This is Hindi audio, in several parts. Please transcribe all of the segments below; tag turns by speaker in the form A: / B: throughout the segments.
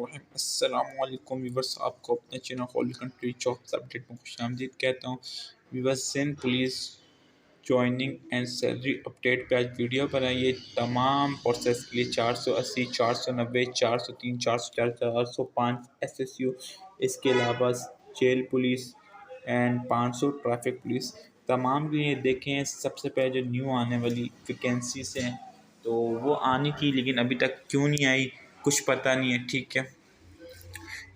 A: अस्सलामुअलैकुम व्यूअर्स, आपको अपने channel Holy Country Jobs update में खुशामदीद कहता हूँ। Viewers, Sindh police joining and salary update पे आज वीडियो बनाई है। तमाम प्रोसेस के लिए 480, 490, 403, 404, 405 SSU, इसके अलावा jail police and 500 traffic police, तमाम के लिए देखें। सबसे पहले जो न्यू आने वाली वैकेंसीज हैं तो वो आनी थी, लेकिन अभी तक क्यों नहीं आई कुछ पता नहीं है। ठीक है,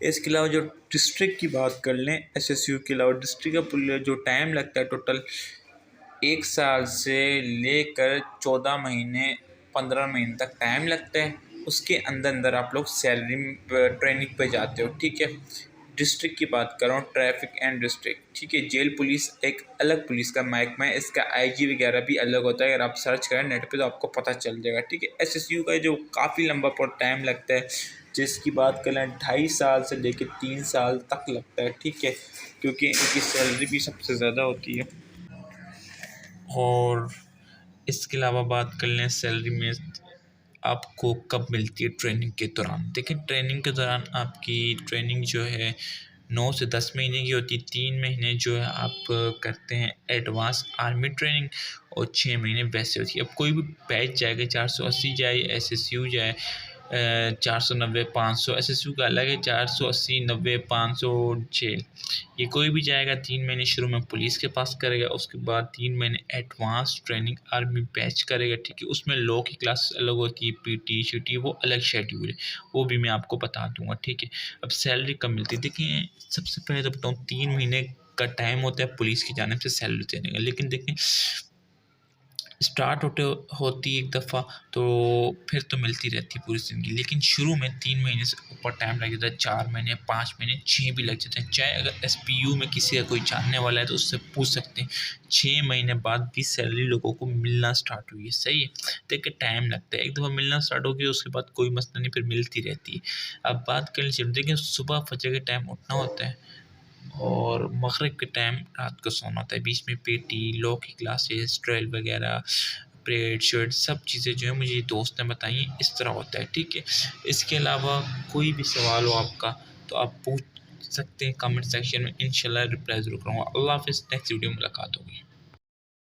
A: इसके अलावा जो डिस्ट्रिक्ट की बात कर लें, एसएसयू के अलावा डिस्ट्रिक्ट का जो टाइम लगता है टोटल 1 साल से लेकर 14 महीने 15 महीने तक टाइम लगता है। उसके अंदर अंदर आप लोग सैलरी ट्रेनिंग पे जाते हो। ठीक है, डिस्ट्रिक्ट की बात कर रहा हूँ, ट्रैफिक एंड डिस्ट्रिक्ट। ठीक है, जेल पुलिस एक अलग पुलिस का महकमा है, इसका आईजी वगैरह भी अलग होता है। अगर आप सर्च करें नेट पे तो आपको पता चल जाएगा। ठीक है, एसएसयू का जो काफ़ी लंबा पर टाइम लगता है, जिसकी बात करें 2.5 साल से लेकर 3 साल तक लगता है। ठीक है, क्योंकि इनकी सैलरी भी सबसे ज़्यादा होती है। और इसके अलावा बात कर लें सैलरी में आपको कब मिलती है ट्रेनिंग के दौरान। देखिए, ट्रेनिंग के दौरान आपकी ट्रेनिंग जो है 9 से 10 महीने की होती है। 3 महीने जो है आप करते हैं एडवांस आर्मी ट्रेनिंग और 6 महीने वैसे होती है। अब कोई भी बैच जाएगा, 480 जाए, एसएसयू जाए, 490, 500, एसएसयू का अलग है, 480, 90, 500 जेल, ये कोई भी जाएगा। 3 महीने शुरू में पुलिस के पास करेगा, उसके बाद 3 महीने एडवांस ट्रेनिंग आर्मी बैच करेगा। ठीक है, उसमें लॉ की क्लास अलग होती है, पीटी शीटी वो अलग शेड्यूल है, वो भी मैं आपको बता दूंगा। ठीक है, अब सैलरी कब मिलती है, देखिए सबसे पहले तो बताऊँ 3 महीने का टाइम होता है पुलिस की जानिब से सैलरी देने का। लेकिन देखें, स्टार्ट होती एक दफ़ा तो फिर तो मिलती रहती है पूरी ज़िंदगी, लेकिन शुरू में 3 महीने से ऊपर टाइम लग जाता है। 4 महीने, 5 महीने, 6 भी लग जाते हैं। चाहे अगर एसपीयू में किसी का कोई जानने वाला है तो उससे पूछ सकते हैं। 6 महीने बाद भी सैलरी लोगों को मिलना स्टार्ट हुई है। सही है, देखिए टाइम लगता है, एक दफ़ा मिलना स्टार्ट होगी उसके बाद कोई मसला नहीं, फिर मिलती रहती है। अब बात कर लीजिए, देखिए सुबह फजर के टाइम उठना होता है और मगरिब के टाइम रात को सोना होता है। बीच में पीटी, लॉ की क्लासेस, ट्रेल वगैरह, परेड शर्ट, सब चीज़ें जो है मुझे दोस्त ने बताई, इस तरह होता है। ठीक है, इसके अलावा कोई भी सवाल हो आपका तो आप पूछ सकते हैं कमेंट सेक्शन में, इंशाल्लाह रिप्लाई ज़रूर करूँगा। अल्लाह हाफ़िज़, नेक्स्ट वीडियो में मुलाकात होगी।